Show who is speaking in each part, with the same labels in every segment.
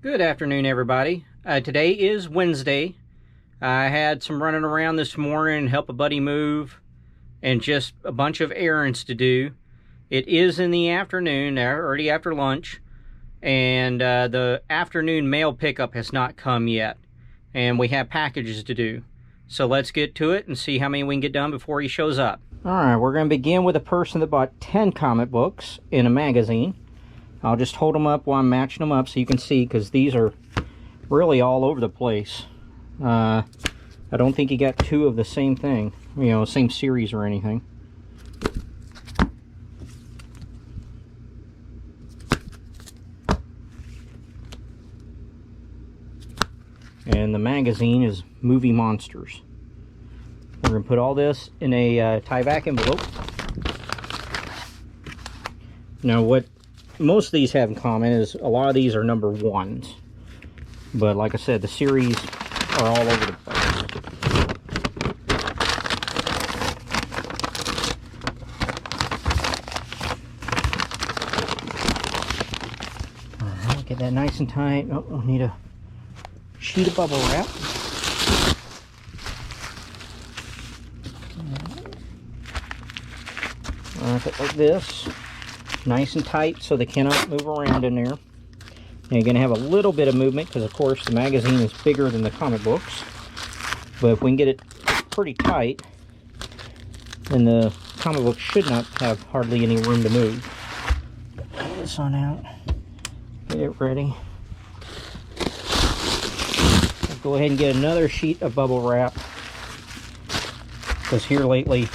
Speaker 1: Good afternoon, everybody. Today is Wednesday. I had some running around this morning, help a buddy move, and just a bunch of errands to do. It is in the afternoon, already after lunch, and the afternoon mail pickup has not come yet, and we have packages to do. So let's get to it and see how many we can get done before he shows up. All right, we're going to begin with a person that bought 10 comic books in a magazine. I'll just hold them up while I'm matching them up so you can see, because these are really all over the place. I don't think he got two of the same thing, you know, same series or anything. And the magazine is Movie Monsters. We're going to put all this in a tie-back envelope. Now, what most of these have in common is a lot of these are number ones, but like I said, the series are all over the place. Alright, get that nice and tight. Oh, I need a sheet of bubble wrap. Wrap it like this. Nice and tight so they cannot move around in there. And you're going to have a little bit of movement because, of course, the magazine is bigger than the comic books. But if we can get it pretty tight, then the comic book should not have hardly any room to move. Pull this on out. Get it ready. I'll go ahead and get another sheet of bubble wrap, because here lately,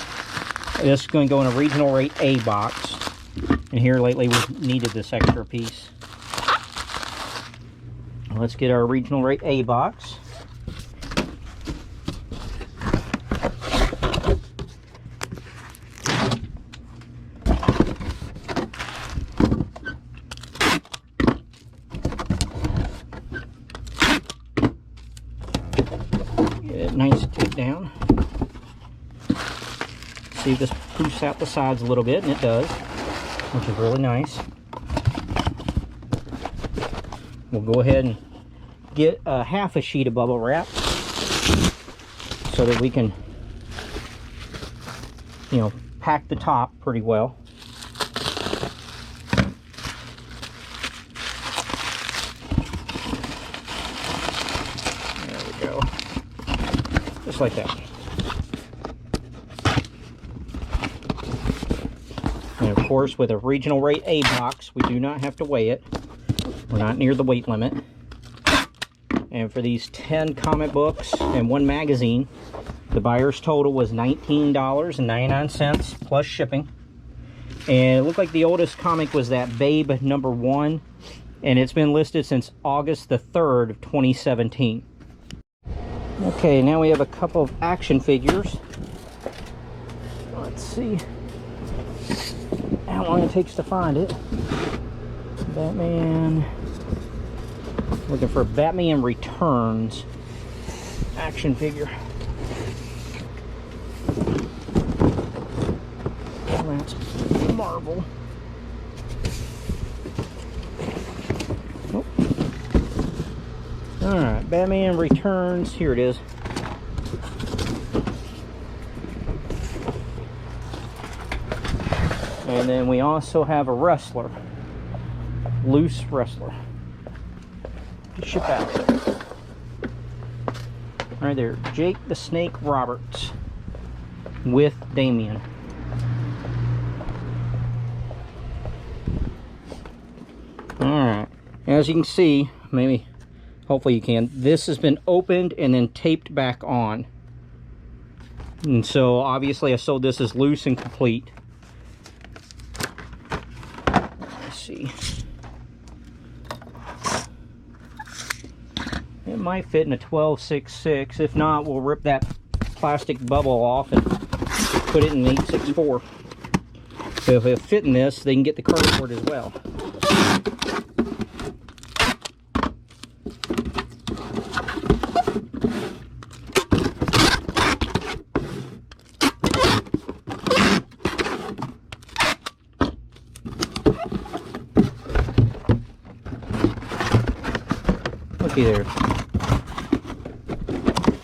Speaker 1: this is going to go in a regional rate A box. And here lately we've needed this extra piece. Let's get our regional rate A box. Get it nice and taped down. See if this poofs out the sides a little bit, and it does, which is really nice. We'll go ahead and get half a sheet of bubble wrap so that we can, you know, pack the top pretty well. There we go. Just like that. And of course, with a regional rate A box, we do not have to weigh it. We're not near the weight limit. And for these 10 comic books and one magazine, the buyer's total was $19.99 plus shipping. And it looked like the oldest comic was that Babe #1, and it's been listed since August the 3rd of 2017. Okay, now we have a couple of action figures. Let's see how long it takes to find it. Batman. Looking for Batman Returns action figure. Well, that's Marvel. Oh. Alright, Batman Returns. Here it is. And then we also have a wrestler. Loose wrestler. Ship out. Right there, Jake the Snake Roberts with Damien. Alright, as you can see, maybe, hopefully you can, this has been opened and then taped back on. And so obviously I sold this as loose and complete. Let's see. It might fit in a 12.66. If not, we'll rip that plastic bubble off and put it in an 8.64. So if it'll fit in this, they can get the cardboard as well. See there.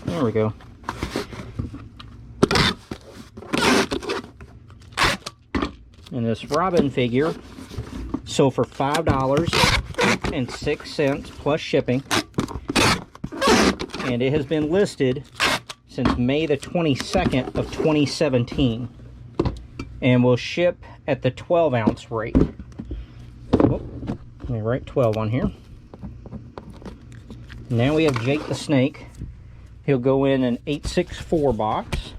Speaker 1: There we go. And this robin figure sold for $5.06 plus shipping. And it has been listed since May the 22nd of 2017. And will ship at the 12-ounce rate. Oh, let me write 12 on here. Now we have Jake the Snake. He'll go in an 864 box.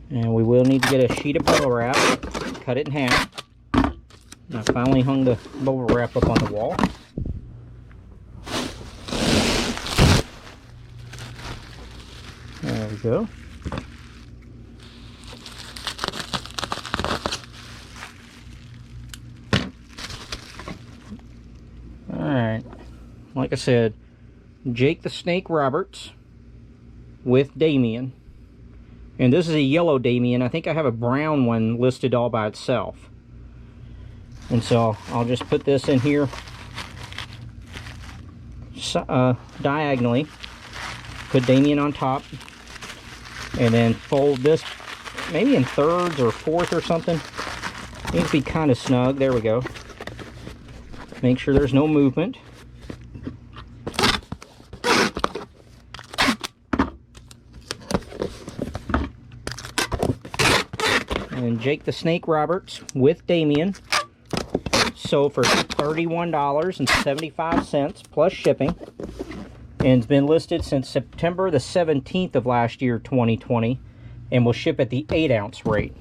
Speaker 1: And we will need to get a sheet of bubble wrap, cut it in half. And I finally hung the bubble wrap up on the wall. There we go. Alright, like I said, Jake the Snake Roberts with Damien. And this is a yellow Damien. I think I have a brown one listed all by itself. And so I'll just put this in here diagonally. Put Damien on top. And then fold this maybe in thirds or fourth or something. Needs to be kind of snug. There we go. Make sure there's no movement. And Jake the Snake Roberts with Damien sold for $31.75 plus shipping, and it's been listed since September the 17th of last year, 2020, and will ship at the 8-ounce rate.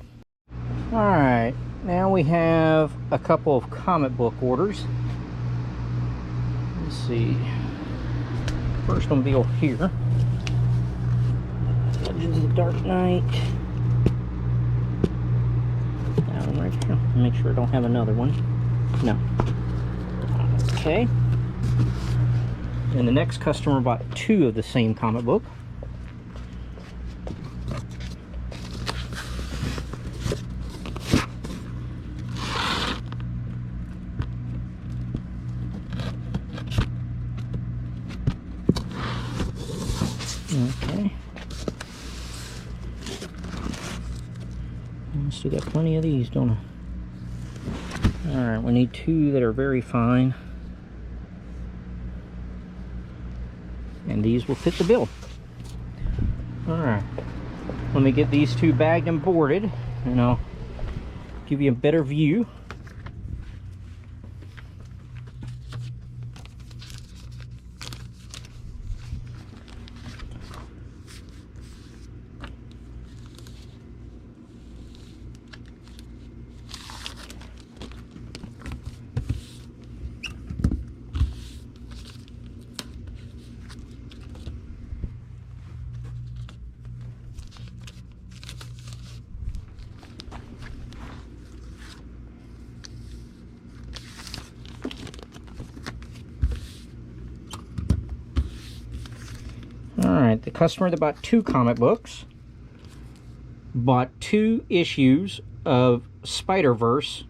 Speaker 1: Alright, now we have a couple of comic book orders. Let's see. First one will be over here. Legends of the Dark Knight. Right here. Make sure I don't have another one. No. Okay. And the next customer bought 2 of the same comic book. Okay. Still got plenty of these, don't I? Alright, we need 2 that are very fine. And these will fit the bill. Alright. Let me get these 2 bagged and boarded, and I'll give you a better view. Alright, the customer that bought 2 comic books bought 2 issues of Spider-Verse,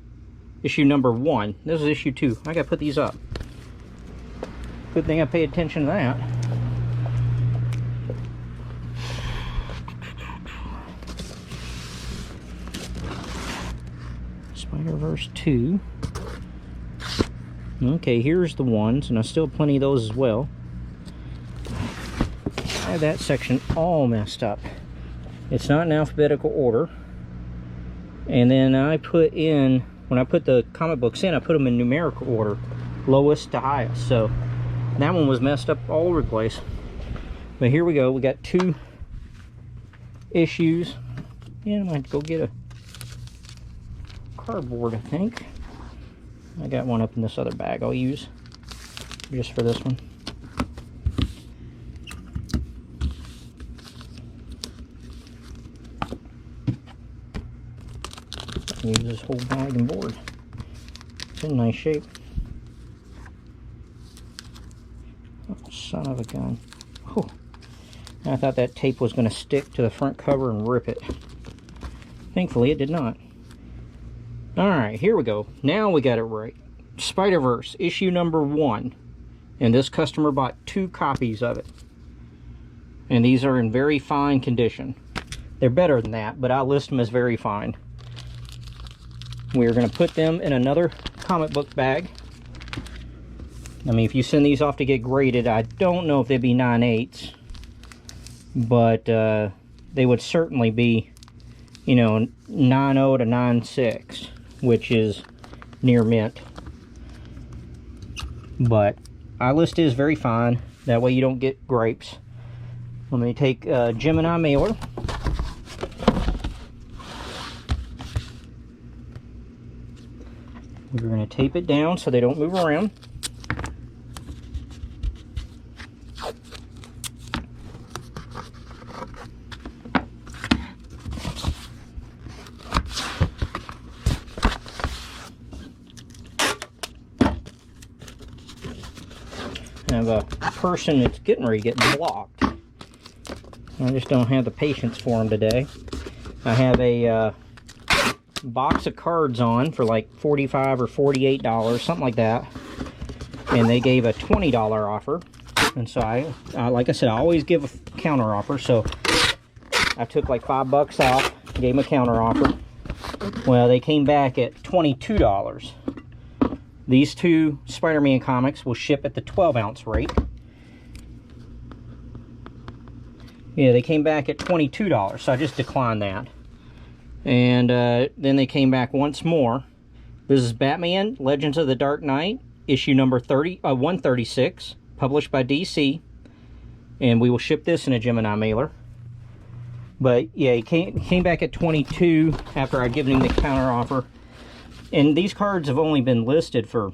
Speaker 1: issue number 1. This is issue 2. I gotta put these up. Good thing I paid attention to that. Spider-Verse 2. Okay, here's the ones, and I still have plenty of those as well. I have that section all messed up. It's not in alphabetical order. And then I put in, when I put the comic books in, I put them in numerical order, lowest to highest. So that one was messed up all over the place. But here we go. We got 2 issues. Yeah, I might go get a cardboard, I think. I got one up in this other bag I'll use just for this one. Use this whole bag and board. It's in nice shape. Oh, son of a gun. Oh, I thought that tape was going to stick to the front cover and rip it. Thankfully, it did not. Alright, here we go. Now we got it right. Spider-Verse, issue number 1. And this customer bought 2 copies of it. And these are in very fine condition. They're better than that, but I'll list them as very fine. We're going to put them in another comic book bag. I mean, if you send these off to get graded, I don't know if they'd be 9/8, but they would certainly be, you know, 9.0 to 9.6, which is near mint. But I list is very fine. That way you don't get grapes. Let me take a Gemini mailer. We're going to tape it down so they don't move around. I have a person that's getting ready to get blocked. I just don't have the patience for him today. I have a box of cards on for like $45 or $48, something like that. And they gave a $20 offer. And so I like I said, I always give a counter offer. So I took like $5 off, gave them a counter offer. Well, they came back at $22. These 2 Spider-Man comics will ship at the 12-ounce rate. Yeah, they came back at $22, so I just declined that. And then they came back once more. This is Batman, Legends of the Dark Knight, issue number 136, published by DC. And we will ship this in a Gemini mailer. But yeah, he came back at 22 after I'd given him the counter offer. And these cards have only been listed for,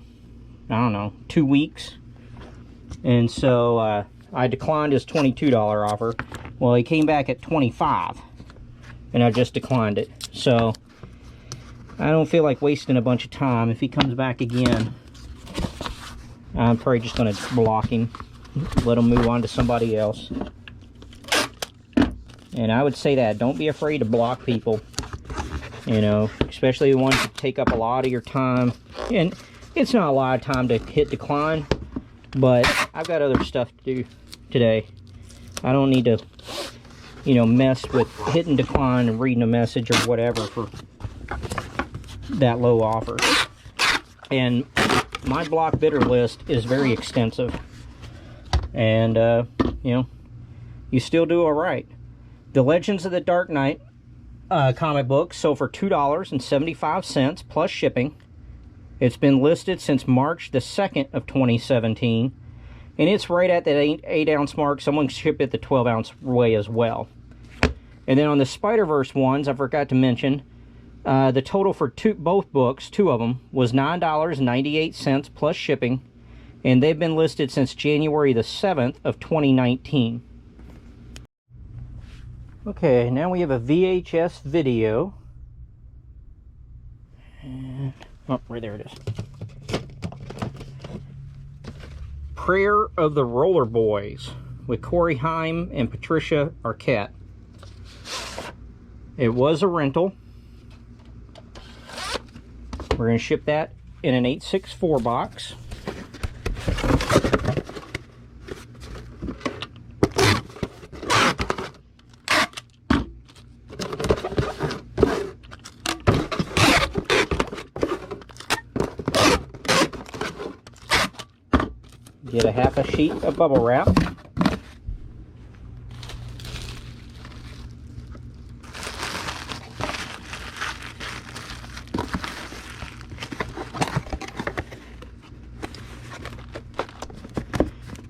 Speaker 1: I don't know, 2 weeks. And so I declined his $22 offer. Well, he came back at 25, and I just declined it. So I don't feel like wasting a bunch of time. If he comes back again, I'm probably just going to block him, let him move on to somebody else. And I would say that, don't be afraid to block people. You know, especially the ones that take up a lot of your time. And it's not a lot of time to hit decline, but I've got other stuff to do today. I don't need to, you know, mess with hitting decline and reading a message or whatever for that low offer. And my block bidder list is very extensive. And, you know, you still do all right. The Legends of the Dark Knight comic book sold for $2.75 plus shipping. It's been listed since March the 2nd of 2017, and it's right at that 8-ounce mark. Someone shipped it the 12-ounce way as well. And then on the Spider-Verse ones, I forgot to mention, the total for both books, 2 of them, was $9.98 plus shipping, and they've been listed since January the 7th of 2019. Okay, now we have a VHS video. And, oh, right there it is. Prayer of the Roller Boys with Corey Haim and Patricia Arquette. It was a rental. We're going to ship that in an 864 box. Get a half a sheet of bubble wrap.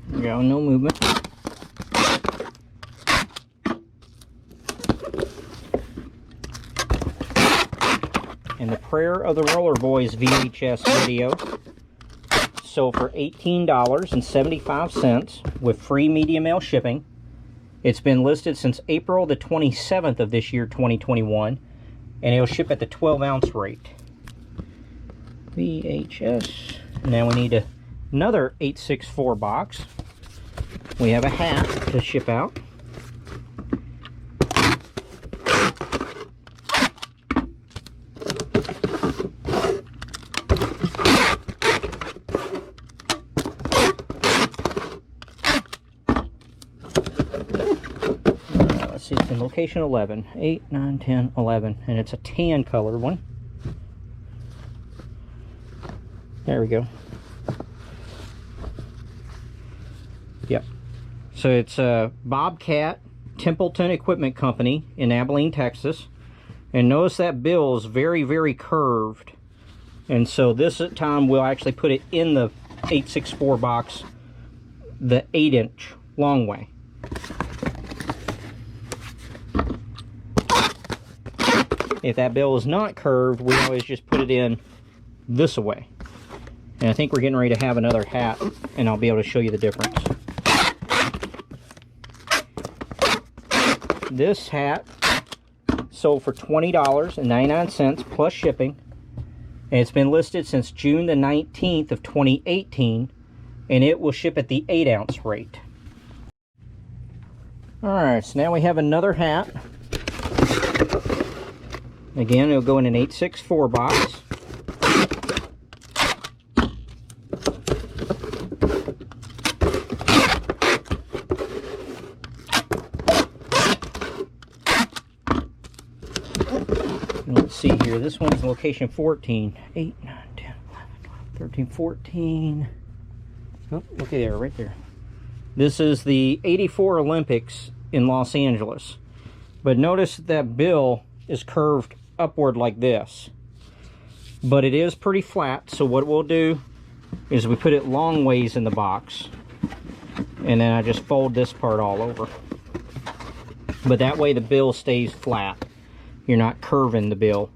Speaker 1: There we go, no movement. And the Prayer of the Roller Boys VHS video. Sold for $18.75 with free media mail shipping. It's been listed since April the 27th of this year, 2021, and it'll ship at the 12-ounce rate. VHS. Now we need another 864 box. We have a hat to ship out. see, it's in location 11. 8, 9, 10, 11. And it's a tan color one. There we go. Yep. So it's Bobcat Templeton Equipment Company in Abilene, Texas. And notice that bill is very, very curved. And so this time we'll actually put it in the 864 box, the 8-inch long way. If that bill is not curved, we always just put it in this way. And I think we're getting ready to have another hat, and I'll be able to show you the difference. This hat sold for $20.99 plus shipping. And it's been listed since June the 19th of 2018. And it will ship at the 8-ounce rate. Alright, so now we have another hat. Again, it'll go in an 864 box. Let's see here. This one's location 14. 8, 9, 10, 11, 12, 13, 14. Oh, look there, right there. This is the 84 Olympics in Los Angeles. But notice that bill is curved upward like this. But it is pretty flat, so what we'll do is we put it long ways in the box. And then I just fold this part all over. But that way the bill stays flat. You're not curving the bill.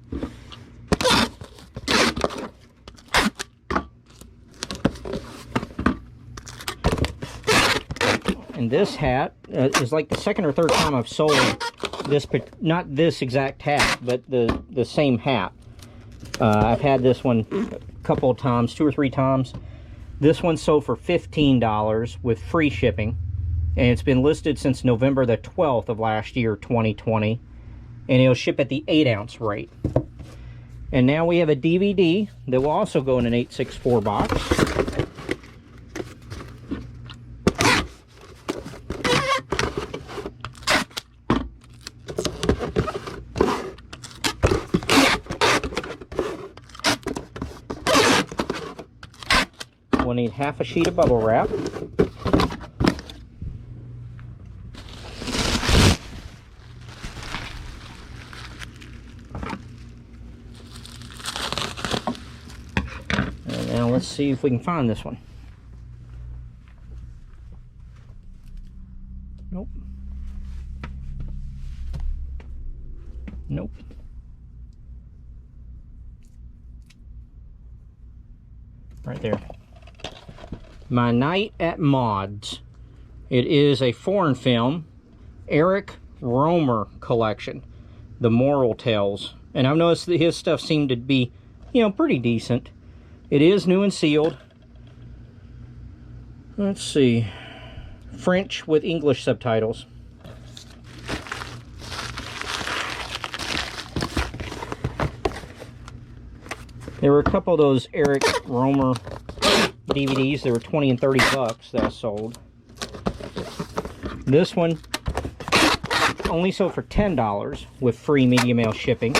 Speaker 1: And this hat is like the second or third time I've sold this, not this exact hat, but the same hat. I've had this one a couple of times, 2 or 3 times. This one sold for $15 with free shipping. And it's been listed since November the 12th of last year, 2020. And it'll ship at the 8-ounce rate. And now we have a DVD that will also go in an 864 box. We'll need half a sheet of bubble wrap. Now let's see if we can find this one. Nope. Nope. Right there. My Night at Mods. It is a foreign film, Eric Romer collection, The Moral Tales. And I've noticed that his stuff seemed to be, you know, pretty decent. It is new and sealed. Let's see. French with English subtitles. There were a couple of those Eric Romer DVDs. They were 20 and 30 bucks that I sold. This one only sold for $10 with free media mail shipping.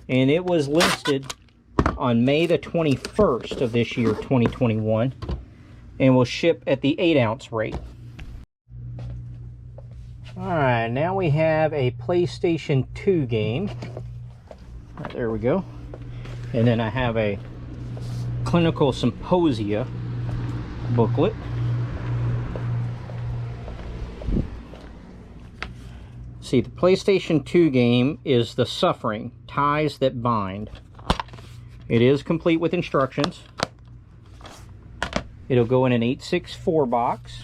Speaker 1: And it was listed on May the 21st of this year, 2021, and will ship at the 8-ounce rate. Alright, now we have a PlayStation 2 game. Right, there we go. And then I have a Clinical Symposia booklet. See, the PlayStation 2 game is The Suffering, Ties That Bind. It is complete with instructions. It'll go in an 864 box.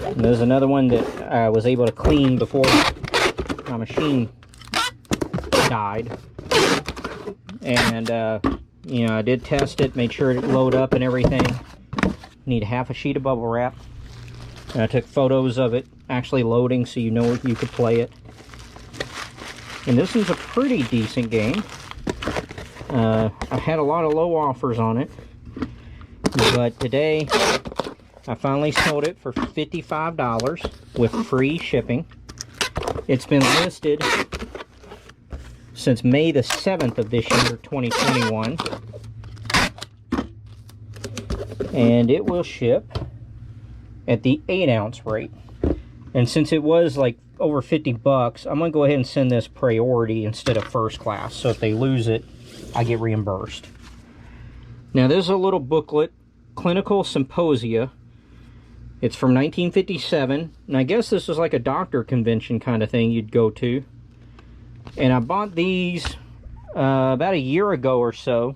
Speaker 1: And there's another one that I was able to clean before my machine died. And, you know, I did test it, made sure it load up and everything. Need half a sheet of bubble wrap. And I took photos of it actually loading so you know you could play it. And this one's a pretty decent game. I've had a lot of low offers on it, but today I finally sold it for $55 with free shipping. It's been listed since May the 7th of this year, 2021. And it will ship at the 8-ounce rate. And since it was like over 50 bucks, I'm going to go ahead and send this priority instead of first class. So if they lose it, I get reimbursed. Now this is a little booklet, Clinical Symposia. It's from 1957. And I guess this is like a doctor convention kind of thing you'd go to. And I bought these about a year ago or so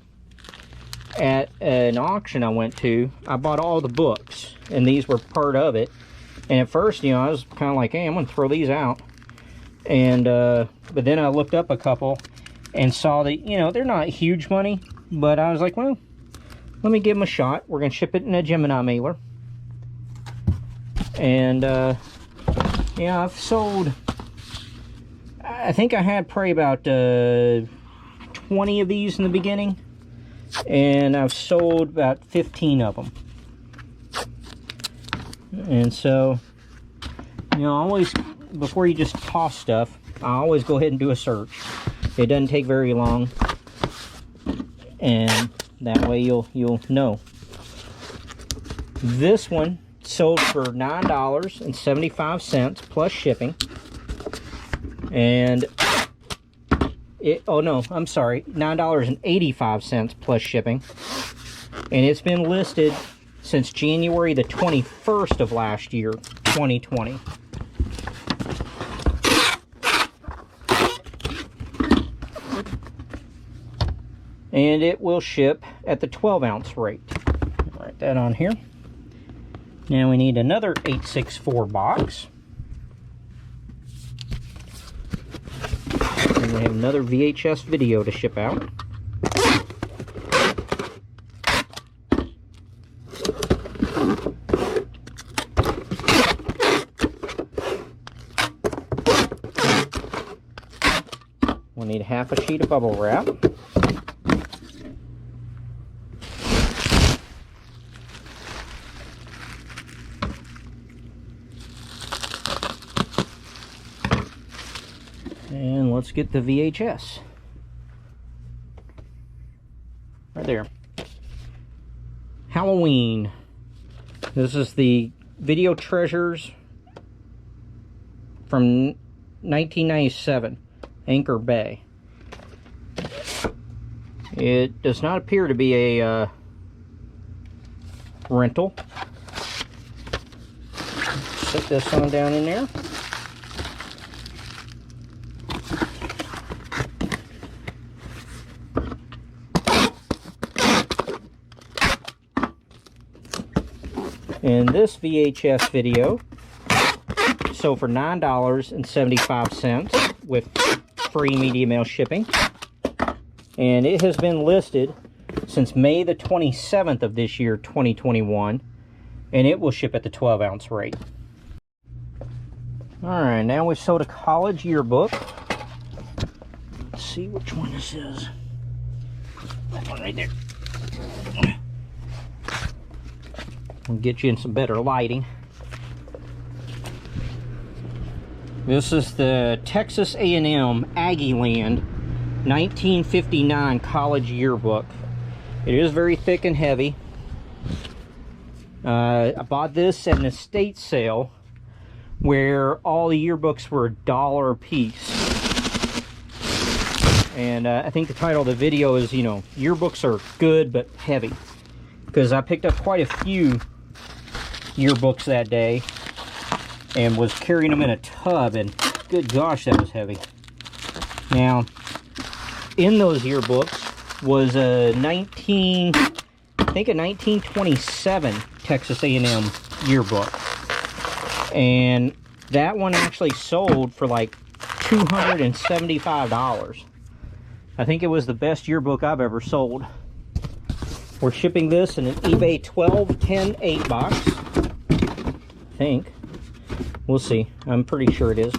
Speaker 1: at an auction I went to. I bought all the books, and these were part of it. And at first, you know, I was kind of like, hey, I'm going to throw these out. And but then I looked up a couple and saw that, you know, they're not huge money, but I was like, well, let me give them a shot. We're going to ship it in a Gemini mailer. And yeah, I've sold, I think I had probably about 20 of these in the beginning, and I've sold about 15 of them. And so, you know, always, before you just toss stuff, I always go ahead and do a search. It doesn't take very long, and that way you'll know. This one sold for $9.75 plus shipping. And it, oh no, I'm sorry, $9.85 plus shipping. And it's been listed since January the 21st of last year, 2020. And it will ship at the 12-ounce rate. Write that on here. Now we need another 864 box. And we have another VHS video to ship out. We'll need half a sheet of bubble wrap. And let's get the VHS. Right there. Halloween. This is the Video Treasures from 1997, Anchor Bay. It does not appear to be a rental. Set this on down in there. And this VHS video sold for $9.75 with free media mail shipping. And it has been listed since May the 27th of this year, 2021. And it will ship at the 12-ounce rate. Alright, now we've sold a college yearbook. Let's see which one this is. That one right there. We'll get you in some better lighting. This is the Texas A&M Aggieland 1959 college yearbook. It is very thick and heavy. I bought this at an estate sale where all the yearbooks were $1 a piece. And I think the title of the video is, you know, yearbooks are good but heavy. Because I picked up quite a few yearbooks that day and was carrying them in a tub, and good gosh, that was heavy. Now, in those yearbooks was a 1927 Texas A&M yearbook, and that one actually sold for like $275. I think it was the best yearbook I've ever sold. We're shipping this in an eBay 12-10-8 box. I think. We'll see. I'm pretty sure it is.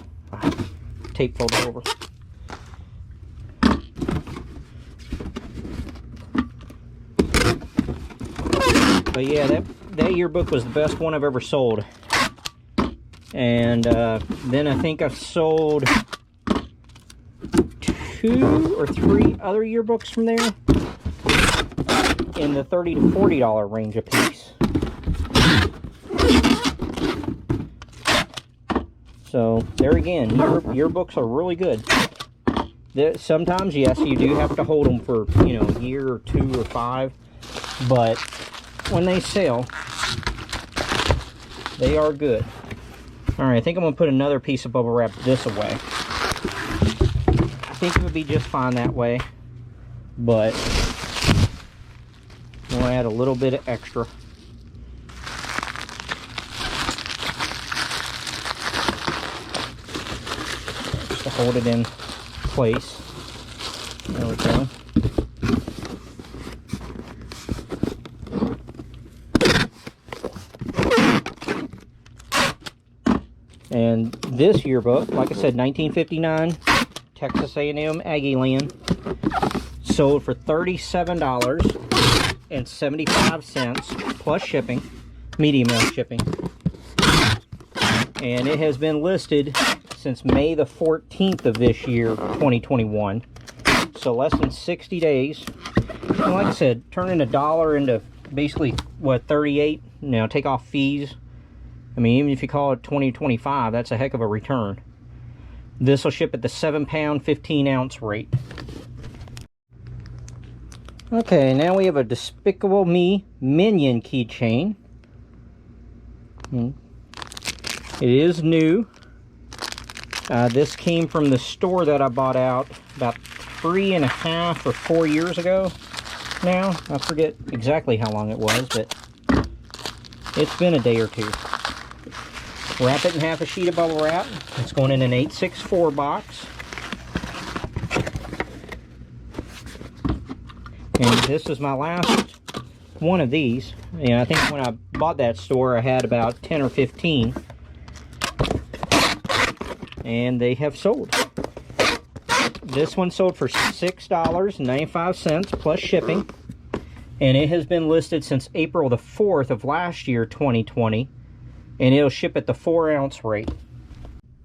Speaker 1: Tape folded over. But yeah, that yearbook was the best one I've ever sold. And then I think I've sold 2 or 3 other yearbooks from there in the $30 to $40 range a piece. So there again, yearbooks are really good. Sometimes, yes, you do have to hold them for, you know, a year or 2 or 5, but when they sell, they are good. All right, I think I'm gonna put another piece of bubble wrap this away. I think it would be just fine that way, but we'll add a little bit of extra. Just to hold it in place. There we go. And this yearbook, like I said, 1959, Texas A&M Aggie Land, sold for $37.75 plus shipping, medium mail shipping. And it has been listed since May the 14th of this year, 2021. So less than 60 days. And like I said, turning $1 into basically, what, 38? Now, take off fees. I mean, even if you call it 20-25, that's a heck of a return. This will ship at the 7-pound, 15-ounce rate. Okay, now we have a Despicable Me Minion keychain. It is new. This came from the store that I bought out about 3.5 or 4 years ago now. I forget exactly how long it was, but it's been a day or two. Wrap it in half a sheet of bubble wrap. It's going in an 864 box. And this is my last one of these. And I think when I bought that store, I had about 10 or 15. And they have sold. This one sold for $6.95 plus shipping. And it has been listed since April the 4th of last year, 2020. And it'll ship at the 4-ounce rate.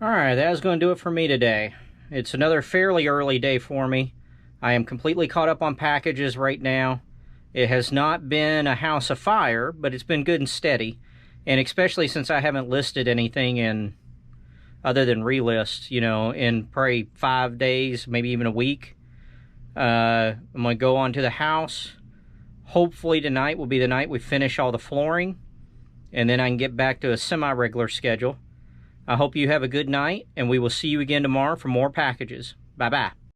Speaker 1: Alright, that is going to do it for me today. It's another fairly early day for me. I am completely caught up on packages right now. It has not been a house of fire, but it's been good and steady. And especially since I haven't listed anything in, other than relist, you know, in probably 5 days, maybe even a week. I'm going to go on to the house. Hopefully tonight will be the night we finish all the flooring. And then I can get back to a semi-regular schedule. I hope you have a good night, and we will see you again tomorrow for more packages. Bye-bye.